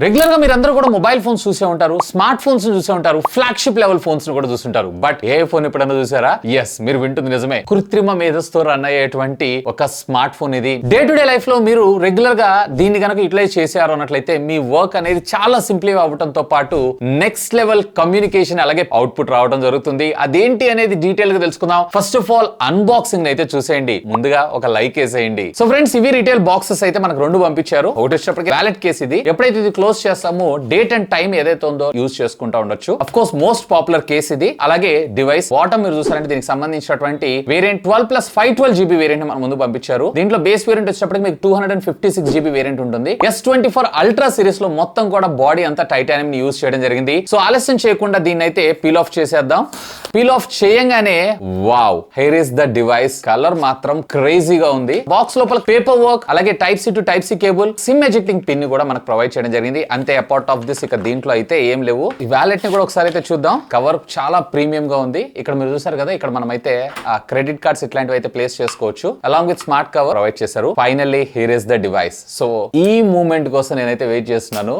Regular గా మీరందరూ కూడా మొబైల్ ఫోన్స్ చూసే ఉంటారు, స్మార్ట్ ఫోన్స్ చూసే ఉంటారు, ఫ్లాగ్షిప్ లెవెల్ ఫోన్స్ కూడా చూస్తుంటారు. బట్ ఏ ఫోన్ ఎప్పుడన్నా చూసారా? ఎస్, మీరు వింటుంది నిజమే. కృత్రిమ మేధస్తో రన్ అయ్యేటువంటి ఒక స్మార్ట్ ఫోన్ ఇది. డే టు డే లైఫ్ లో మీరు రెగ్యులర్ గా దీన్ని కనుక యూటిలైజ్ చేశారు అన్నట్లయితే మీ వర్క్ అనేది చాలా సింప్లిఫై అవ్వడంతో పాటు నెక్స్ట్ లెవెల్ కమ్యూనికేషన్ అలాగే అవుట్పుట్ రావడం జరుగుతుంది. అదేంటి అనేది డీటెయిల్ గా తెలుసుకుందాం. ఫస్ట్ ఆఫ్ ఆల్ అన్బాక్సింగ్ అయితే చూసేయండి, ముందుగా ఒక లైక్ వేసేయండి. సో ఫ్రెండ్స్, ఇవి రిటైల్ బాక్సెస్ అయితే మనకు రెండు పంపించారు. ఒకటి వచ్చేటప్పటికి వ్యాలెట్ కేస్ ఇది. ఎప్పుడైతే ఇది క్లోజ్ చేస్తామో డేట్ అండ్ టైం ఏదైతే ఉందో యూజ్ చేసుకుంటా ఉండొచ్చు. Of course most popular case ఇది. అలాగే డివైస్ బాటమ్ మీరు చూసారంటే దీనికి సంబంధించినటువంటి వేరియంట్ 12 + 512 GB వేరియంట్ మన ముందు పంపించారు. దీంట్లో బేస్ వేరియంట్ వచ్చేటప్పటికి మీకు 256 GB వేరియంట్ ఉంటుంది. S24 అల్ట్రా సిరీస్ లో మొత్తం కూడా బాడీ అంతా టైటానియం ని యూజ్ చేయడం జరిగింది. సో ఆలస్యం చేయకుండా దీన్ని అయితే పీల్ ఆఫ్ చేసేద్దాం. పీల్ ఆఫ్ చేయంగానే wow, here is the device. Colour మాత్రం క్రేజీగా ఉంది. బాక్స్ లోపల పేపర్ వర్క్ అలాగే type C to type C cable, SIM ejecting pin ని కూడా మనకు ప్రొవైడ్ చేయడం జరిగింది. అంతే, అపార్ట్ ఆఫ్ దిస్ ఇక దీంట్లో అయితే ఏం లేవు. ఈ వ్యాలెట్ ని కూడా ఒకసారి అయితే చూద్దాం. కవర్ చాలా ప్రీమియం గా ఉంది. ఇక్కడ మీరు చూసారు కదా, ఇక్కడ మనం అయితే క్రెడిట్ కార్డ్స్ ఇట్లాంటివి అయితే ప్లేస్ చేసుకోవచ్చు. Along with smart cover provide చేశారు. Finally here is the device. So ఈ మూమెంట్ కోసం నేనైతే వెయిట్ చేస్తున్నాను.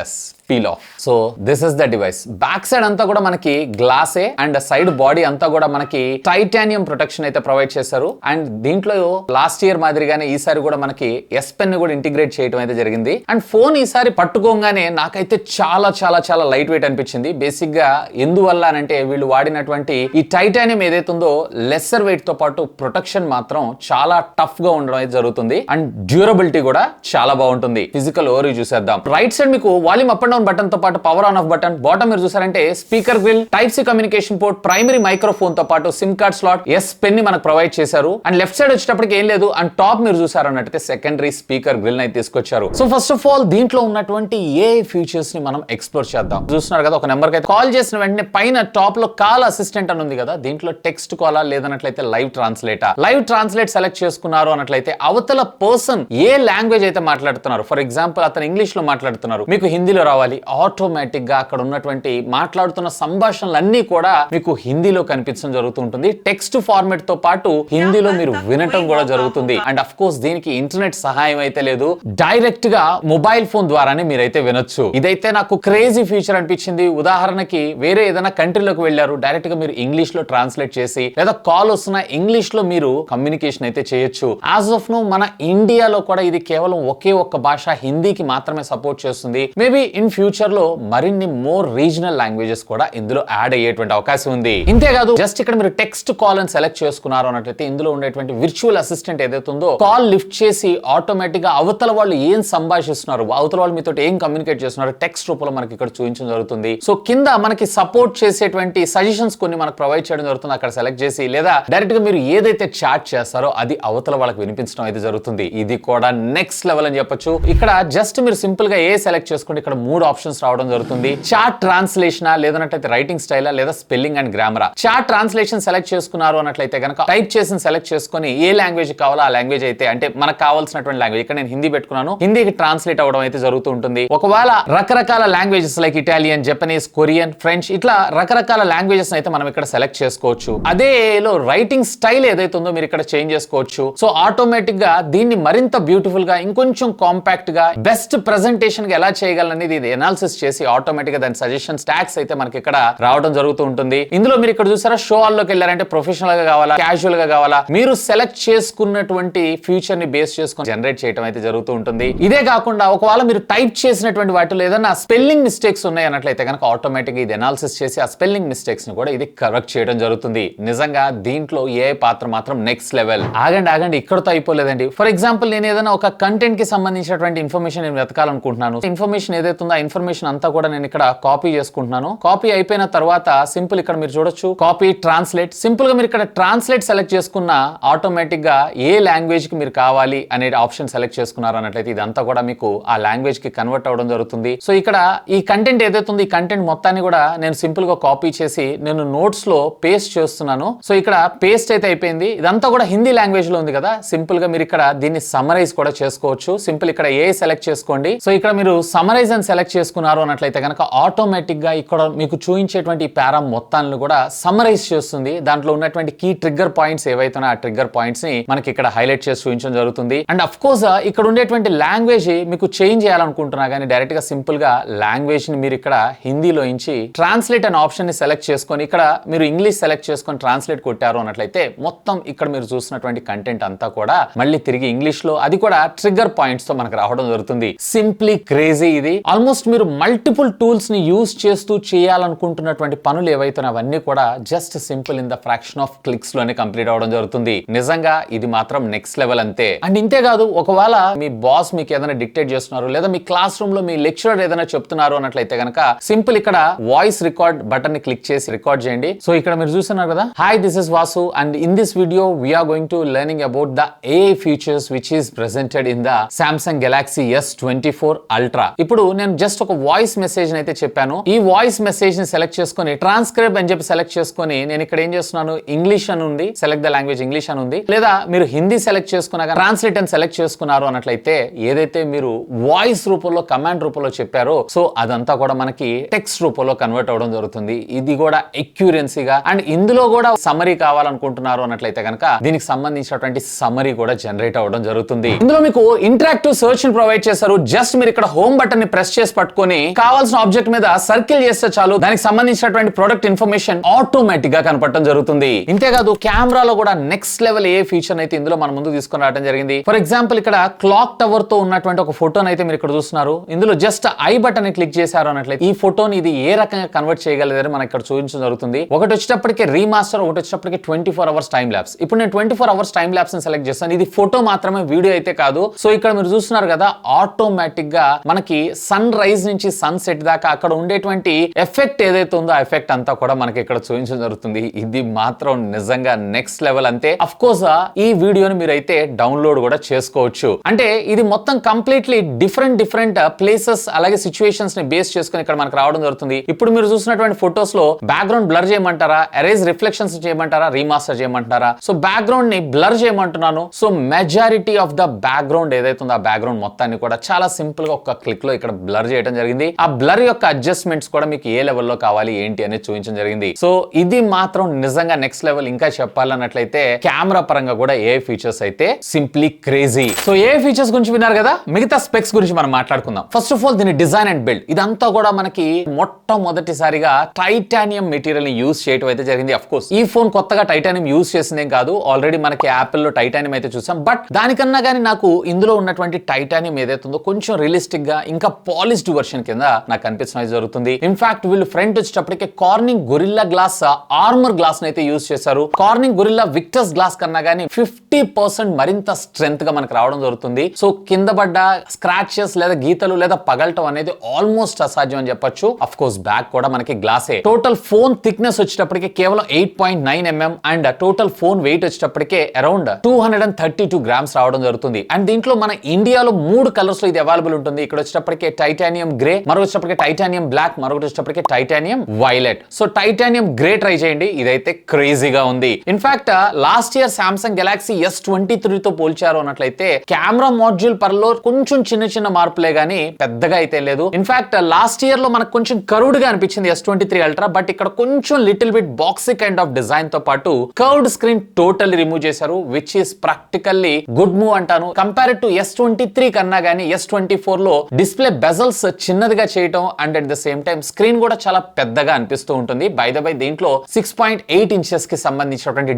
Yes, peel off. So this is the device. Back side అంతా కూడా మనకి గ్లాసే అండ్ సైడ్ బాడీ అంతా కూడా మనకి టైటానియం ప్రొటెక్షన్ అయితే ప్రొవైడ్ చేశారు. అండ్ దీంట్లో లాస్ట్ ఇయర్ మాదిరిగానే ఈసారి కూడా మనకి ఎస్ పెన్ ని కూడా ఇంటిగ్రేట్ చేయడం అయితే జరిగింది. అండ్ ఫోన్ ఈసారి పట్టుకోగానే నాకైతే చాలా చాలా చాలా లైట్ వెయిట్ అనిపించింది. బేసిక్ గా ఎందువల్ల అంటే వీళ్ళు వాడినటువంటి ఈ టైటానియం ఏదైతే ఉందో లెస్సర్ వెయిట్ తో పాటు ప్రొటెక్షన్ మాత్రం చాలా టఫ్ గా ఉండడం అయితే జరుగుతుంది. అండ్ డ్యూరబిలిటీ కూడా చాలా బాగుంటుంది. ఫిజికల్ ఓవర్ చూసేద్దాం. రైట్ సైడ్ మీకు volume up and down button తో పాటు power on off button. Bottom మీరు చూసారంటే speaker grille, type C communication port, primary microphone తో పాటు SIM card slot, S pen ని మనకు ప్రొవైడ్ చేశారు. అండ్ లెఫ్ట్ సైడ్ వచ్చేటప్పటికి ఏం లేదు. అండ్ టాప్ మీరు చూసారు అన్నట్టయితే సెకండరీ స్పీకర్ గ్రిల్ అయితే తీసుకొచ్చారు. సో ఫస్ట్ ఆఫ్ ఆల్ దీంట్లో ఉన్నటువంటి ఏ ఫీచర్స్ ని మనం ఎక్స్ప్లోర్ చేద్దాం. చూస్తున్నారు కదా, ఒక నెంబర్ కి అయితే కాల్ చేసిన వెంటనే పైన టాప్ లో కాల్ అసిస్టెంట్ అని ఉంది కదా, దీంట్లో టెక్స్ట్ కాలా లేదన్నట్లయితే లైవ్ ట్రాన్స్లేటా. లైవ్ ట్రాన్స్లేట్ సెలెక్ట్ చేసుకున్నారు అన్నట్లయితే అవతల పర్సన్ ఏ లాంగ్వేజ్ అయితే మాట్లాడుతున్నారు, ఫర్ ఎగ్జాంపుల్ అతను ఇంగ్లీష్ లో మాట్లాడుతున్నారు, మీకు హిందీలో రావాలి, ఆటోమేటిక్ గా అక్కడ ఉన్నటువంటి మాట్లాడుతున్న సంభాషణలన్నీ కూడా మీకు హిందీలో కనిపించడం జరుగుతుంటుంది. టెక్స్ట్ ఫార్మాట్ తో పాటు హిందీలో మీరు వినటం కూడా జరుగుతుంది. అండ్ అఫ్ కోర్స్ దీనికి ఇంటర్నెట్ సహాయం అయితే లేదు, డైరెక్ట్ గా మొబైల్ ఫోన్ ద్వారానే మీరైతే వినొచ్చు. ఇదైతే నాకు క్రేజీ ఫీచర్ అనిపించింది. ఉదాహరణకి వేరే ఏదైనా కంట్రీలోకి వెళ్ళారు, డైరెక్ట్ గా మీరు ఇంగ్లీష్ లో ట్రాన్స్లేట్ చేసి లేదా కాల్ వస్తున్న ఇంగ్లీష్ లో మీరు కమ్యూనికేషన్ అయితే చేయొచ్చు. యాజ్ ఆఫ్ నో మన ఇండియాలో కూడా ఇది కేవలం ఒకే ఒక్క భాష హిందీకి మాత్రమే సపోర్ట్ చేస్తుంది. మేబీ ఇన్ ఫ్యూచర్ లో మరిన్ని మోర్ రీజనల్ లాంగ్వేజెస్ కూడా ఇందులో యాడ్ అయ్యేటువంటి అవకాశం ఉంది. ఇంతేకాదు, జస్ట్ ఇక్కడ మీరు టెక్స్ట్ కాల్ అని సెలెక్ట్ చేసుకున్నారు అన్నట్లయితే ఇందులో ఉండేటువంటి విర్చువల్ అసిస్టెంట్ ఏదైతే ఉందో కాల్ లిఫ్ట్ చేసి ఆటోమేటిక్ గా అవతల వాళ్ళు ఏం సంభాషిస్తున్నారు, అవతల వాళ్ళు మీతో ఏం కమ్యూనికేట్ చేస్తున్నారు టెక్స్ట్ రూపంలో మనకి ఇక్కడ చూపించడం జరుగుతుంది. సో కింద మనకి సపోర్ట్ చేసేటువంటి సజెషన్స్ కొన్ని మనకు ప్రొవైడ్ చేయడం జరుగుతుంది. అక్కడ సెలెక్ట్ చేసి లేదా డైరెక్ట్ గా మీరు ఏదైతే చాట్ చేస్తారో అది అవతల వాళ్ళకి వినిపించడం అయితే జరుగుతుంది. ఇది కూడా నెక్స్ట్ లెవెల్ అని చెప్పొచ్చు. ఇక్కడ జస్ట్ మీరు సింపుల్ గా ఏ సెలెక్ట్ చేసుకుంటే ఇక్కడ 3 ఆప్షన్స్ రావడం జరుగుతుంది. చాట్ ట్రాన్స్లేషన్ లేదన్నట్లయితే రైటింగ్ స్టైల్ లేదా spelling and grammar. Chat translation select చేసుకున్నారు అన్నట్లయితే కనుక టైప్ చేసి సెలెక్ట్ చేసుకుని ఏ లాంగ్వేజ్ కావాలో ఆ లాంగ్వేజ్ అయితే అంటే మనకు కావాల్సినటువంటి లాంగ్వేజ్, ఇక్కడ నేను హిందీ పెట్టుకున్నాను, హిందీకి ట్రాన్స్లేట్ అవ్వడం అయితే జరుగుతూ ఉంటుంది. ఒకవేళ రకరకాల languages like Italian, Japanese, Korean, French ఇట్లా రకరకాల లాంగ్వేజెస్ అయితే మనం ఇక్కడ సెలెక్ట్ చేసుకోవచ్చు. అదే లో రైటింగ్ స్టైల్ ఏదైతే ఉందో మీరు ఇక్కడ చేంజ్ చేసుకోవచ్చు. సో ఆటోమేటిక్ గా దీన్ని మరింత బ్యూటిఫుల్ గా ఇంకొంచెం కాంపాక్ట్ గా బెస్ట్ ప్రెజెంటేషన్ గా ఎలా చేయగలనేది ఇది ఎనాలిసిస్ చేసి ఆటోమేటిక్ గా దాని సజెషన్ స్టాక్స్ అయితే మనకి ఇక్కడ రావడం జరుగుతూ ఉంటుంది. ఇందులో మీరు ఇక్కడ చూసారా, షో ఆల్ లోకి వెళ్ళారంటే ప్రొఫెషనల్ గా కావాలా, క్యాజువల్ గా కావాలా, మీరు సెలెక్ట్ చేసుకున్నటువంటి ఫ్యూచర్ ని బేస్ చేసుకుని జనరేట్ చేయడం అయితే జరుగుతూ ఉంటుంది. ఇదే కాకుండా ఒకవేళ మీరు టైప్ చేసినటువంటి వాటిలో ఏదైనా స్పెల్లింగ్ మిస్టేక్స్ ఉన్నాయి అన్నట్లయితే కనుక ఆటోమేటిక్ గా ఇది ఎనాలిసిస్ చేసి ఆ స్పెల్లింగ్ మిస్టేక్స్ ని కూడా ఇది కరెక్ట్ చేయడం జరుగుతుంది. నిజంగా దీంట్లో ఏ పాత్ర మాత్రం నెక్స్ట్ లెవెల్. ఆగండి ఇక్కడతో అయిపోలేదండి. ఫర్ ఎగ్జాంపుల్ నేను ఏదైనా ఒక కంటెంట్ కి సంబంధించినటువంటి ఇన్ఫర్మేషన్ నేను వెతకాలనుకుంటున్నాను. ఇన్ఫర్మేషన్ ఏదైతే ఉందో ఆ ఇన్ఫర్మేషన్ అంతా కూడా నేను ఇక్కడ కాపీ చేసుకుంటున్నాను. కాపీ అయిపోయిన తర్వాత సింపుల్ ఇక్కడ మీరు చూడొచ్చు కాపీ ట్రాన్స్లేట్. సింపుల్ గా మీరు ఇక్కడ ట్రాన్స్లేట్ సెలెక్ట్ చేసుకున్న ఆటోమేటిక్ గా ఏ లాంగ్వేజ్ కి మీరు కావాలి అనే ఆప్షన్ సెలెక్ట్ చేసుకున్నారు అన్నట్లయితే ఇదంతా కూడా మీకు ఆ లాంగ్వేజ్ కి కన్వర్ట్ అవ్వడం జరుగుతుంది. సో ఇక్కడ ఈ కంటెంట్ ఏదైతే ఉందో ఈ కంటెంట్ మొత్తాన్ని కూడా నేను సింపుల్ గా కాపీ చేసి నేను నోట్స్ లో పేస్ట్ చేస్తున్నాను. సో ఇక్కడ పేస్ట్ అయితే అయిపోయింది. ఇదంతా కూడా హిందీ లాంగ్వేజ్ లో ఉంది కదా, సింపుల్ గా మీరు ఇక్కడ దీన్ని సమరైజ్ కూడా చేసుకోవచ్చు. సింపుల్ ఇక్కడ ఏ సెలెక్ట్ చేసుకోండి. సో ఇక్కడ మీరు సమరైజ్ అని సెలెక్ట్ చేసుకున్నారు అన్నట్లయితే కనుక ఆటోమేటిక్ గా ఇక్కడ మీకు చూపించేటువంటి పారా మొత్తాన్ని కూడా సమరైజ్ చేస్తుంది. దాంట్లో ఉన్నటువంటి కీ ట్రిగ్గర్ పాయింట్స్ ఏవైతే ఆ ట్రిగ్గర్ పాయింట్స్ ని మనకి ఇక్కడ హైలైట్ చేసి చూపించడం జరుగుతుంది. అండ్ అఫ్ కోర్స్ ఇక్కడ ఉండేటువంటి లాంగ్వేజ్ మీకు చేంజ్ చేయాలనుకుంటున్నారు చేయాలనుకుంటున్నా కానీ డైరెక్ట్ గా సింపుల్ గా లాంగ్వేజ్ ని మీరు ఇక్కడ హిందీలో ఇంచి ట్రాన్స్లేట్ అనే ఆప్షన్ ని సెలెక్ట్ చేసుకొని ఇక్కడ మీరు ఇంగ్లీష్ సెలెక్ట్ చేసుకొని ట్రాన్స్లేట్ కొట్టారు అన్నట్లయితే మొత్తం ఇక్కడ మీరు చూసినటువంటి కంటెంట్ అంతా కూడా మళ్ళీ తిరిగి ఇంగ్లీష్ లో అది కూడా ట్రిగ్గర్ పాయింట్స్ తో మనకు రావడం జరుగుతుంది. సింప్లీ క్రేజీ ఇది. ఆల్మోస్ట్ మీరు మల్టిపుల్ టూల్స్ ని యూజ్ చేస్తూ చేయాలనుకుంటున్నటువంటి పనులు ఏవైతే అవన్నీ కూడా just simple in the fraction of clicks లోనే కంప్లీట్ అవడం జరుగుతుంది. నిజంగా ఇది మాత్రం నెక్స్ట్ లెవెల్ అంతే. అండ్ ఇంతేకాదు, ఒకవేళ మీ బాస్ మీకు ఏదైనా డిక్టేట్ చేస్తున్నారు లేదా మీ క్లాస్ రూమ్ లో మీ లెక్చరర్ ఏదైనా చెప్తున్నారు అన్నట్లయితే కనుక సింపుల్ ఇక్కడ వాయిస్ రికార్డ్ బటన్ ని క్లిక్ చేసి రికార్డ్ చేయండి. సో ఇక్కడ మీరు చూస్తున్నారు కదా, hi this is Vasu and in this video we're going to learning about the AI features which is presented in the Samsung Galaxy S24 Ultra. ఇప్పుడు నేను జస్ట్ ఒక వాయిస్ మెసేజ్ అయితే చెప్పాను. ఈ వాయిస్ మెసేజ్ ని సెలెక్ట్ చేసుకొని ట్రాన్స్క్రైబ్ అని చెప్పి సెలెక్ట్ చేసుకొని నేను ఇక్కడ ఏం చేస్తున్నాను, ఇంగ్లీష్ అని ఉంది, సెలెక్ట్ ద లాంగ్వేజ్ ఇంగ్లీష్ అని ఉంది, లేదా మీరు హిందీ సెలెక్ట్ చేసుకున్నాక ట్రాన్స్లేట్ అని సెలెక్ట్ చేసుకున్నారు అన్నట్లయితే ఏదైతే మీరు వాయిస్ రూపంలో కమాండ్ రూపంలో చెప్పారో సో అదంతా కూడా మనకి టెక్స్ట్ రూపంలో కన్వర్ట్ అవడం జరుగుతుంది. ఇది కూడా ఎక్యూరెన్సీగా అండ్ ఇందులో కూడా సమరీ కావాలనుకుంటున్నారు అన్నట్లయితే కనుక దీనికి సంబంధించినటువంటి సమరీ కూడా జనరేట్ అవ్వడం జరుగుతుంది. ఇందులో మీకు ఇంటరాక్టివ్ సర్చ్ ని ప్రొవైడ్ చేశారు. జస్ట్ మీరు ఇక్కడ హోమ్ బటన్ ని ప్రెస్ చేసి పట్టుకొని కావాల్సిన ఆబ్జెక్ట్ మీద సర్కిల్ చేస్తే చాలు దానికి సంబంధించినటువంటి ప్రొడక్ట్ ఇన్ఫర్మేషన్ ఆటోమేటిక్ గా కనపడటం జరుగుతుంది. ఇంతేకాదు కెమెరాలో కూడా నెక్స్ట్ లెవెల్ ఏ ఫీచర్ అయితే ఇందులో మన ముందు తీసుకొని రావడం జరిగింది. ఫర్ ఎగ్జాంపుల్ ఇక్కడ క్లాక్ టవర్ తో ఉన్నటువంటి ఒక ఫోటోని అయితే మీరు ఇక్కడ చూస్తున్నారు. ఇందులో జస్ట్ ఐ బటన్ ని క్లిక్ చేశారు అన్నట్లయితే ఈ ఫోటోని ఇది ఏ రకంగా కన్వర్ట్ చేయగలదని మనకి ఇక్కడ చూపించడం జరుగుతుంది. ఒకటి వచ్చేటప్పటికి రీమాస్టర్, ఒకటి వచ్చేటప్పటికి 24 అవర్స్ టైం ల్యాప్స్. ఇప్పుడు నేను 24 అవర్స్ టైం ల్యాప్స్ ని సెలెక్ట్ చేస్తాను. ఇది ఫోటో మాత్రమే, వీడియో అయితే కాదు. సో ఇక్కడ మీరు చూస్తున్నారు కదా, ఆటోమేటిక్ గా మనకి సన్ రైజ్ నుంచి సన్ సెట్ దాకా అక్కడ ఉండేటువంటి ఎఫెక్ట్ ఏదైతే ఉందో ఆ ఎఫెక్ట్ అంతా కూడా మనకి ఇక్కడ చూపించడం జరుగుతుంది. ఇది మాత్రం నిజంగా నెక్స్ట్ లెవెల్ అంతే. అఫ్ కోర్స్ ఈ వీడియోని మీరైతే డౌన్లోడ్ కూడా చేసుకోవచ్చు. అంటే ఇది మొత్తం కంప్లీట్లీ డిఫరెంట్ ప్లేసెస్ అలాగే సిచ్యువేషన్స్ ని బేస్ చేసుకుని ఇక్కడ మనకు రావడం జరుగుతుంది. ఇప్పుడు మీరు చూసినటువంటి ఫొటోస్ లో బ్యాక్గ్రౌండ్ బ్లర్ చేయమంటారా, ఎరేజ్ రిఫ్లెక్షన్స్ చేయమంటారా, రీమాస్టర్ చేయమంటారా? సో బ్యాక్గ్రౌండ్ ని బ్లర్ చేయమంటున్నాను. So majority of the background ఏదైతే ఉందో ఆ బ్యాక్గ్రౌండ్ మొత్తాన్ని కూడా చాలా సింపుల్ గా ఒక క్లిక్ లో ఇక్కడ బ్లర్ చేయడం జరిగింది. ఆ బ్లర్ యొక్క అడ్జస్ట్మెంట్స్ కూడా మీకు ఏ లెవెల్లో కావాలి ఏంటి అనేది చూపించడం జరిగింది. సో ఇది మాత్రం నిజంగా నెక్స్ట్ లెవెల్. ఇంకా చెప్పాలన్నట్లయితే కెమెరా పరంగా కూడా ఏ ఫీచర్స్ అయితే సింప్లీ క్రేజీ. సో ఏ ఫీచర్స్ గురించి విన్నారు కదా, మిగతా స్పెక్స్ గురించి మనం మాట్లాడుకుందాం. ఫస్ట్ ఆఫ్ ఆల్ దీని డిజైన్ అండ్ బిల్డ్ ఇదంతా కూడా మనకి మొట్టమొదటిసారిగా టైటానియం మెటీరియల్ ని యూజ్ చేయడం అయితే జరిగింది. అఫ్ కోర్స్ ఈ ఫోన్ కొత్తగా టైటానియం యూజ్ చేసిందేం కాదు, ఆల్రెడీ మనకి యాపిల్ లో టైటానియం అయితే చూసాం. బట్ దానికన్నా కానీ నాకు ఇందులో ఉన్నటువంటి టైటానియం ఏదైతే ఉందో కొంచెం రియలిస్టిక్ గా ఇంకా పాలిష్డ్ వర్షన్ కింద నాకు కనిపించడం జరుగుతుంది. ఇన్ఫాక్ట్ వీళ్ళు ఫ్రంట్ వచ్చేటప్పటికే Corning Gorilla Glass Armor glass అయితే యూజ్ చేశారు. కార్నింగ్ గొరిల్లా విక్టర్స్ గ్లాస్ కన్నా కానీ 50% మరింత స్ట్రెంత్ గా మనకు రావడం జరుగుతుంది. సో కింద పడ్డ స్క్రాచెస్ లేదా గీతలు లేదా పగలటం అనేది ఆల్మోస్ట్ అసాధ్యం అని చెప్పొచ్చు. అఫ్ కోర్స్ బ్యాక్ కూడా మనకి గ్లాసే. టోటల్ ఫోన్ థిక్నెస్ వచ్చేటప్పటికి కేవలం 8.9 mm and total phone weight వచ్చేటప్పటికే అరౌండ్ 232 గ్రామ్స్ రావడం జరుగుతుంది. అండ్ దీంట్లో మన ఇండియాలో 3 కలర్స్ లో ఇది అవైలబుల్ ఉంటుంది. ఇక్కడ వచ్చేటప్పటికే టైటానియం గ్రే, మరొక వచ్చేటప్పటికే టైటానియం బ్లాక్, మరొకటి వచ్చేటప్పటికే titanium violet. So titanium grey try చేయండి, ఇదైతే క్రేజీగా ఉంది. In fact last year Samsung Galaxy S23 తో పోల్చారు అన్నట్లయితే కెమెరా మాడ్యూల్ పర్లో కొంచెం చిన్న మార్పులే గానీ పెద్దగా అయితే లేదు. ఇన్ఫాక్ట్ లాస్ట్ ఇయర్ లో మనకు కొంచెం కర్వ్డ్ గా అనిపించింది S23 Ultra, బట్ ఇక్కడ కొంచెం little bit boxy kind of design తో పాటు కర్వ్డ్ స్క్రీన్ టోటల్లీ రిమూవ్ చేశారు, which is practically good move అంటాను. కంపేర్ టు S23 కన్నా గానీ S24 లో డిస్ప్లే బెజల్స్ చిన్నదిగా చేయటం and at the same time screen కూడా చాలా పెద్దగా అనిపిస్తూ ఉంటుంది. బై ద బై దీంట్లో 6.8 ఇంచెస్ కి సంబంధించినటువంటి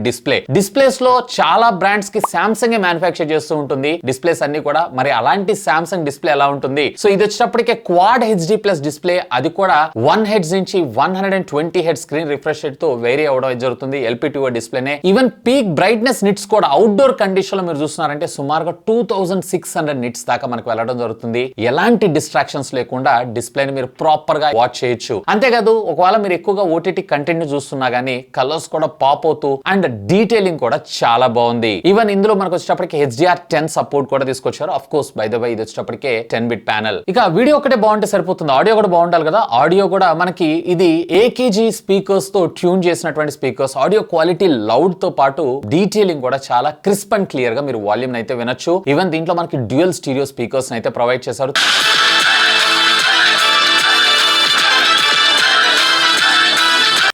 డిస్ప్లేస్ లో చాలా బ్రాండ్స్ కి సామ్సంగ్ మ్యానుఫ్యాక్చర్ చేస్తూ ఉంటుంది డిస్ప్లేస్ అన్ని కూడా. మరి అలాంటి సామ్సంగ్ డిస్ప్లే ఎలా ఉంటుంది? సో ఇది వచ్చేటప్పటికే క్వాడ్ HD+ డిస్ప్లే, అది కూడా 1 Hz నుంచి 120 Hz స్క్రీన్ రిఫ్రెష్ రేట్ తో వేరీ అవడం జరుగుతుంది. LPTO డిస్ప్లేనే. ఈవెన్ పీక్ బ్రైట్నెస్ నిట్స్ కూడా అవుట్డోర్ కండిషన్ లో మీరు చూస్తున్నారంటే సుమారుగా 2600 నిట్స్ దాకా మనకు వెళ్ళడం జరుగుతుంది. ఎలాంటి డిస్ట్రాక్షన్స్ లేకుండా డిస్ప్లేని మీరు ప్రాపర్ గా వాచ్ చేయొచ్చు. అంతేకాదు ఒకవేళ మీరు ఎక్కువగా OTT కంటెంట్ ని చూస్తున్నా గానీ కలర్స్ కూడా పాప్ అవుతూ అండ్ డీటెయిలింగ్ కూడా చాలా బాగుంది. ఈవెన్ ఇందులో మనకు వచ్చేటప్పటికి HDR10 సపోర్ట్ కూడా తీసుకొచ్చారు. Of course by the way ఇది వచ్చేటప్పటికే 10-bit ప్యానల్. ఇక వీడియో ఒకటే బాగుంటే సరిపోతుంది, ఆడియో కూడా బాగుండాలి కదా. ఆడియో కూడా మనకి ఇది AKG స్పీకర్స్ తో ట్యూన్ చేసినటువంటి స్పీకర్స్. ఆడియో క్వాలిటీ లౌడ్ తో పాటు డీటెయిలింగ్ కూడా చాలా క్రిస్ప్ అండ్ క్లియర్ గా మీరు వాల్యూమ్ అయితే వినొచ్చు. ఈవెన్ దీంట్లో మనకి డ్యూయల్ స్టీరియో స్పీకర్స్ అయితే ప్రొవైడ్ చేశారు.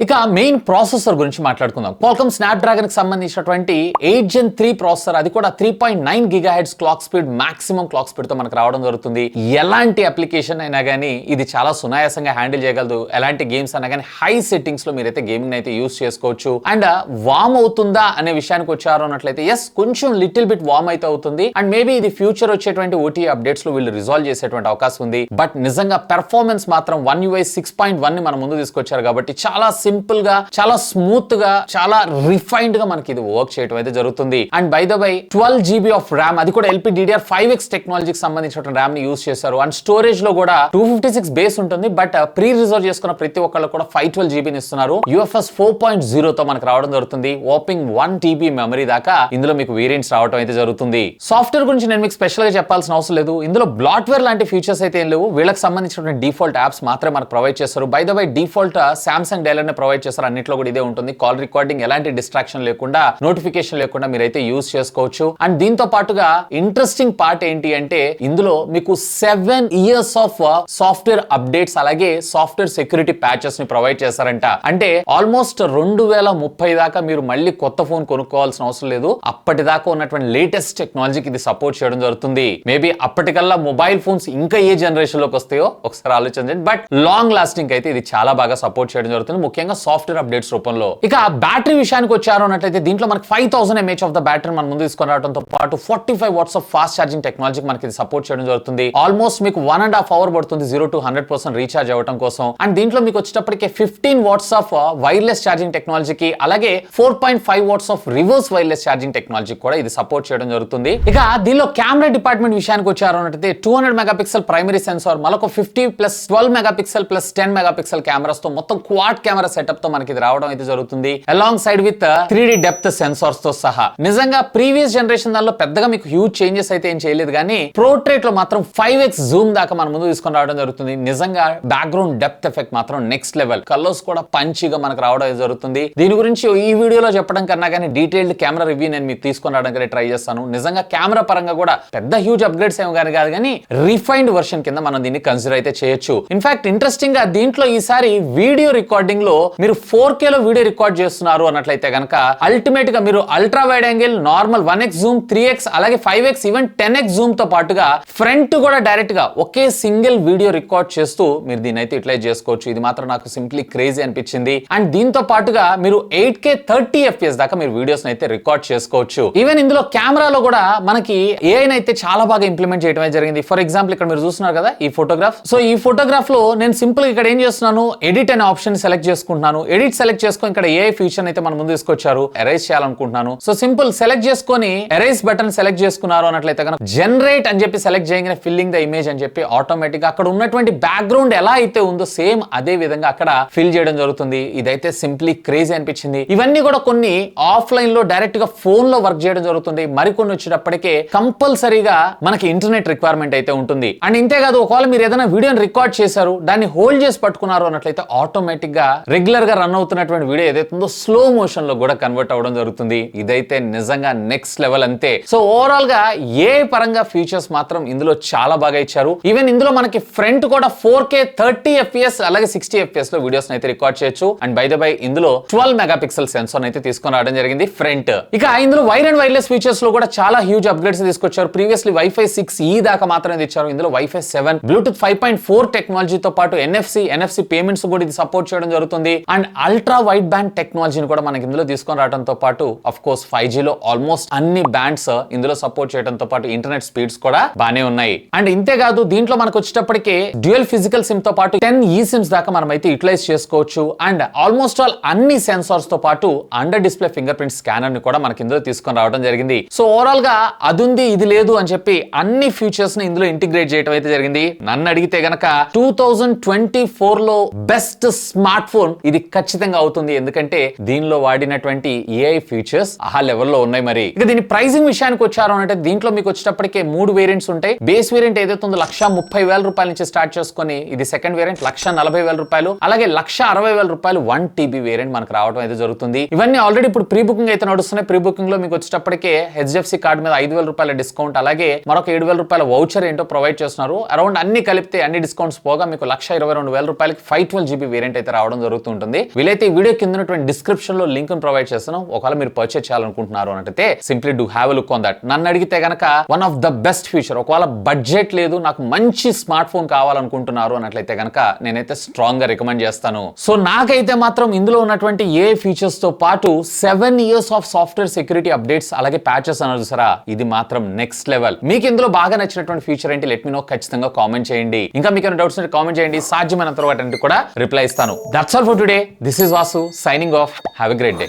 ఇక మెయిన్ ప్రాసెసర్ గురించి మాట్లాడుకుందాం. Qualcomm Snapdragon కి సంబంధించినటువంటి 8 Gen 3 ప్రాసెసర్, అది కూడా 3.9 GHz clock speed, maximum clock speed తో మనకు రావడం జరుగుతుంది. ఎలాంటి అప్లికేషన్ అయినా కానీ ఇది చాలా సునాయాసంగా హ్యాండిల్ చేయగలదు. ఎలాంటి గేమ్స్ అయినా కానీ హై సెట్టింగ్స్ లో మీరైతే గేమింగ్ అయితే యూస్ చేసుకోవచ్చు. అండ్ వార్మ్ అవుతుందా అనే విషయానికి వచ్చారు అన్నట్లయితే ఎస్, కొంచెం లిటిల్ బిట్ వార్మ్ అయితే అవుతుంది. అండ్ మేబీ ఇది ఫ్యూచర్ వచ్చేటువంటి OTA అప్డేట్స్ లో వీళ్ళు రిజాల్వ్ చేసేటువంటి అవకాశం ఉంది. బట్ నిజంగా పెర్ఫార్మెన్స్ మాత్రం One UI 6.1 ని మన ముందు తీసుకొచ్చారు కాబట్టి చాలా సింపుల్ గా, చాలా స్మూత్ గా, చాలా రిఫైన్డ్ గా మనకి ఇది వర్క్ చేయడం అయితే జరుగుతుంది. And by the way 12 GB of RAM, అది కూడా LPDDR5X టెక్నాలజీకి సంబంధించిన ర్యామ్ ని యూస్ చేశారు. అండ్ స్టోరేజ్ లో కూడా 256 బేస్ ఉంటుంది. బట్ ప్రీ రిజర్వ్ చేసుకున్న ప్రతి ఒక్కళ్ళు కూడా 512 GB ని ఇస్తున్నారు. UFS 4.0 తో మనకు రావడం జరుగుతుంది. ఓపింగ్ 1 TB మెమరీ దాకా ఇందులో మీకు వేరియంట్స్ రావడం అయితే జరుగుతుంది. సాఫ్ట్వేర్ గురించి నేను మీకు స్పెషల్ గా చెప్పాల్సిన అవసరం లేదు. ఇందులో బ్లాట్వేర్ లాంటి ఫీచర్స్ అయితే ఏం లేవు. వీళ్ళకి సంబంధించిన డిఫాల్ట్ యాప్స్ మాత్రమే మనకు ప్రొవైడ్ చేస్తారు. By the way default Samsung dialer ని ప్రొవైడ్ చేస్తారు. అన్నిట్లో కూడా ఇదే ఉంటుంది. కాల్ రికార్డింగ్ ఎలాంటి డిస్ట్రాక్షన్ లేకుండా, నోటిఫికేషన్ లేకుండా మీరైతే యూస్ చేసుకోవచ్చు. అండ్ దీంతో పాటుగా ఇంట్రెస్టింగ్ పార్ట్ ఏంటి అంటే ఇందులో మీకు 7 years ఆఫ్ సాఫ్ట్వేర్ అప్డేట్స్ అలాగే సాఫ్ట్వేర్ సెక్యూరిటీ ప్యాచెస్ ని ప్రొవైడ్ చేస్తారంట. అంటే ఆల్మోస్ట్ 2030 దాకా మీరు మళ్ళీ కొత్త ఫోన్ కొనుక్కోవాల్సిన అవసరం లేదు. అప్పటిదాకా ఉన్నటువంటి లేటెస్ట్ టెక్నాలజీకి ఇది సపోర్ట్ చేయడం జరుగుతుంది. మేబీ అప్పటికల్లా మొబైల్ ఫోన్స్ ఇంకా ఏ జనరేషన్ లోకి వస్తాయో ఒకసారి ఆలోచించండి. బట్ లాంగ్ లాస్టింగ్ అయితే ఇది చాలా బాగా సపోర్ట్ చేయడం జరుగుతుంది, ముఖ్యంగా సాఫ్ట్వేర్ అప్డేట్స్ రూపంలో. ఇక బ్యాటరీ విషయానికి వచ్చారు అన్నట్లయితే దీంట్లో మనకి 5000 mAh ఆఫ్ ద బ్యాటరీ మన ముందు తీసుకొని రావడంతో పాటు 45 watts ఆఫ్ ఫాస్ట్ ఛార్జింగ్ టెక్నాలజీకి మనకి ఇది సపోర్ట్ చేయడం జరుగుతుంది. ఆల్మోస్ట్ మీకు 1.5 hour పడుతుంది 0 to 100% రీఛార్జ్ అవ్వడం కోసం. అండ్ దీంట్లో మీకు వచ్చేటప్పటికే 15 watts ఆఫ్ వైర్లెస్ ఛార్జింగ్ టెక్నాలజీకి అలాగే 4.5 watts of reverse wireless charging technology కూడా ఇది సపోర్ట్ చేయడం జరుగుతుంది. ఇక దీనిలో కెమెరా డిపార్ట్మెంట్ విషయానికి వచ్చారు అన్నట్లయితే 200 మెగాపిక్సెల్ ప్రైమరీ సెన్సార్, మరొక 50 + 12 మెగాపిక్సెల్ + 10 మెగాపిక్సెల్ కెమెరాస్ తో మొత్తం క్వాడ్ కెమెరా సెటప్ తో మనకి ఇది రావడం అయితే జరుగుతుంది. Along side with 3D depth sensors తో సహా. నిజంగా ప్రీవియస్ జనరేషన్ దానిలో పెద్దగా మీకు హ్యూజ్ చేంజెస్ అయితే ఏం చేయలేదు, కానీ పోర్ట్రేట్ లో మాత్రం 5x జూమ్ దాకా మన ముందు తీసుకొని రావడం జరుగుతుంది. నిజంగా బ్యాక్గ్రౌండ్ డెప్త్ ఎఫెక్ట్ మాత్రం నెక్స్ట్ లెవెల్. కలర్స్ కూడా పంచిగా మనకు రావడం అయితే జరుగుతుంది. దీని గురించి ఈ వీడియోలో చెప్పడం కన్నా కానీ డీటెయిల్డ్ కెమెరా రివ్యూ నేను మీకు తీసుకొని రావడానికి ట్రై చేస్తాను. నిజంగా కెమెరా పరంగా కూడా పెద్ద హ్యూజ్ అప్గ్రేడ్స్ ఏమో కాదు, కానీ రిఫైన్డ్ వర్షన్ కింద మనం దీన్ని కన్సిడర్ అయితే చేయొచ్చు. ఇన్ఫాక్ట్ ఇంట్రెస్టింగ్ గా దీంట్లో ఈసారి వీడియో రికార్డింగ్ లో మీరు 4K లో వీడియో రికార్డ్ చేస్తున్నారు అన్నట్లయితే కనుక అల్టిమేట్ గా మీరు ultra wide angle, normal 1x Zoom, 3x అలాగే 5x ఈవెన్ 10x జూమ్ తో పాటుగా ఫ్రంట్ కూడా డైరెక్ట్ గా ఒకే సింగిల్ వీడియో రికార్డ్ చేస్తూ మీరు దీన్ని అయితే యూటిలైజ్ చేసుకోవచ్చు. ఇది మాత్రం నాకు సింప్లీ క్రేజీ అనిపించింది. అండ్ దీంతో పాటుగా మీరు 8K 30 FPS దాకా మీరు వీడియోస్ అయితే రికార్డ్ చేసుకోవచ్చు. ఈవెన్ ఇందులో కెమెరాలో కూడా మనకి AI అయితే చాలా బాగా ఇంప్లిమెంట్ చేయడం జరిగింది. ఫర్ ఎగ్జాంపుల్ ఇక్కడ మీరు చూస్తున్నారు కదా ఈ ఫోటోగ్రాఫ్. సో ఈ ఫోటోగ్రాఫ్ లో నేను సింపుల్ ఇక్కడ ఏం చేస్తున్నాను, ఎడిట్ అనే ఆప్షన్ సెలెక్ట్ చేసుకుంటున్నాను. ఎడిట్ సెలెక్ట్ చేసుకొని ఇక్కడ AI ఫీచర్ అయితే మన ముందు తీసుకొచ్చారు. ఎరేజ్ చేయాలనుకుంటున్నాను. సో సింపుల్ సెలెక్ట్ చేసుకొని ఎరేజ్ బటన్ సెలెక్ట్ చేసుకున్నారు అన్నట్లయితే కనుక జనరేట్ అని చెప్పి సెలెక్ట్ చేయగానే ఫిల్లింగ్ ద ఇమేజ్ అని చెప్పి ఆటోమేటిక్ గా అక్కడ ఉన్నటువంటి బ్యాక్గ్రౌండ్ ఎలా అయితే ఉందో సేమ్ అదే విధంగా అక్కడ ఫిల్ చేయడం జరుగుతుంది. ఇదైతే సింప్లీ క్రేజీ అనిపించింది. ఇవన్నీ కూడా కొన్ని ఆఫ్లైన్ లో డైరెక్ట్ గా ఫోన్ లో వర్క్ చేయడం జరుగుతుంది. మరికొన్ని వచ్చేటప్పటికే కంపల్సరీగా మనకి ఇంటర్నెట్ రిక్వైర్మెంట్ అయితే ఉంటుంది. అండ్ ఇంతేకాదు ఒకవేళ మీరు ఏదైనా వీడియోని రికార్డ్ చేశారు, దాన్ని హోల్డ్ చేసి పట్టుకున్నారు అన్నట్లయితే ఆటోమేటిక్ గా రెగ్యులర్ గా రన్ అవుతున్నటువంటి వీడియో ఏదైతే ఉందో స్లో మోషన్ లో కూడా కన్వర్ట్ అవ్వడం జరుగుతుంది. ఇదైతే నిజంగా నెక్స్ట్ లెవెల్ అంతే. సో ఓవరాల్ గా ఏ పరంగా ఫీచర్స్ మాత్రం ఇందులో చాలా బాగా ఇచ్చారు. ఈవెన్ ఇందులో మనకి ఫ్రంట్ కూడా 4K 30 FPS అలాగే 60 FPS లో వీడియోస్ అయితే రికార్డ్ చేయొచ్చు. అండ్ బై ద బై ఇందులో 12 మెగాపిక్సెల్ సెన్సార్ అయితే తీసుకొని రావడం జరిగింది ఫ్రంట్. ఇక ఇందులో వైర్ అండ్ వైర్లెస్ ఫీచర్స్ లో కూడా చాలా హ్యూజ్ అప్గ్రేడ్స్ తీసుకొచ్చారు. ప్రీవియస్లీ Wi-Fi 6E దాకా మాత్రమే ఇచ్చారు. ఇందులో Wi-Fi 7, Bluetooth 5.4 టెక్నాలజీతో పాటు NFC పేమెంట్స్ కూడా ఇది సపోర్ట్ చేయడం జరుగుతుంది. అండ్ అల్ట్రా వైడ్ బ్యాండ్ టెక్నాలజీని కూడా మనకి ఇందులో తీసుకొని రావడంతో పాటు ఆఫ్ కోర్స్ 5G లో ఆల్మోస్ట్ అన్ని బ్యాండ్స్ ఇందులో సపోర్ట్ చేయడంతో పాటు ఇంటర్నెట్ స్పీడ్స్ కూడా బానే ఉన్నాయి. అండ్ ఇంతేకాదు దీంట్లో మనకు వచ్చేటప్పటికే డ్యూయల్ ఫిజికల్ సిమ్ తో పాటు 10 eSIMs దాకా మనం అయితే యూటిలైజ్ చేసుకోవచ్చు. అండ్ ఆల్మోస్ట్ ఆల్ అన్ని సెన్సార్స్ తో పాటు under display finger print scanner ని కూడా మనకి ఇందులో తీసుకొని రావడం జరిగింది. సో ఓవరాల్ గా అది ఉంది ఇది లేదు అని చెప్పి అన్ని ఫీచర్స్ ని ఇందులో ఇంటిగ్రేట్ చేయడం అయితే జరిగింది. నన్ను అడిగితే గనక 2024 లో బెస్ట్ స్మార్ట్ ఫోన్ ఇది ఖచ్చితంగా అవుతుంది. ఎందుకంటే దీనిలో వాడినటువంటి AI ఫీచర్స్ ఆ లెవెల్లో ఉన్నాయి. మరి ఇక దీని ప్రైసింగ్ విషయానికి వచ్చారు అంటే దీంట్లో మీకు వచ్చేటప్పటికే 3 వేరియంట్స్ ఉంటాయి. బేస్ వేరియంట్ ఏదైతే ఉందో 1,30,000 రూపాయల నుంచి స్టార్ట్ చేసుకొని ఇది సెకండ్ వేరియంట్ 1,40,000 రూపాయలు, అలాగే 1,60,000 రూపాయలు 1 TB వేరియంట్ మనకు రావడం అయితే జరుగుతుంది. ఇవన్నీ ఆల్రెడీ ఇప్పుడు ప్రీ బుకింగ్ అయితే నడుస్తున్నాయి. ప్రీ బుకింగ్ లో మీకు వచ్చేటప్పటికే HDFC కార్డు మీద 5,000 రూపాయల డిస్కౌంట్ అలాగే మరొక 7,000 రూపాయల వౌచర్ ఏంటో ప్రొవైడ్ చేస్తున్నారు. అరౌండ్ అన్ని కలిపితే అన్ని డిస్కౌంట్స్ పోగా మీకు 1,22,000 రూపాయలకి 512 GB వేరియంట్ అయితే రావడం జరుగుతుంది. అయిపోతూ ఉంటుంది. వీలైతే ఈ వీడియో కింద ఉన్నటువంటి డిస్క్రిప్షన్ లో లింక్ ప్రొవైడ్ చేస్తాను. ఒకవేళ మీరు పర్చేస్ చేయాలనుకుంటున్నారు అంటే simply do have a look on that. నన్ను అడిగితే గనక one of the best feature. ఒకవేళ బడ్జెట్ లేదు, నాకు మంచి స్మార్ట్ ఫోన్ కావాలనుకుంటున్నారు అన్నట్లయితే గనక నేనైతే స్ట్రాంగ్ గా రికమెండ్ చేస్తాను. సో నాకైతే మాత్రం ఇందులో ఉన్నటువంటి ఏ ఫీచర్స్ తో పాటు 7 years of software security updates అలాగే ప్యాచెస్ అన్నారు చూసారా, ఇది మాత్రం నెక్స్ట్ లెవెల్. మీకు ఇందులో బాగా నచ్చినటువంటి ఫీచర్ ఏంటి లెట్ మీ నో, ఖచ్చితంగా కామెంట్ చేయండి. ఇంకా మీకు ఏమైనా డౌట్స్ ఉంటే కామెంట్ చేయండి, సాధ్యమైనంత వరకు కూడా రిప్లై ఇస్తాను. That's all for today. This is Vasu signing off. Have a great day.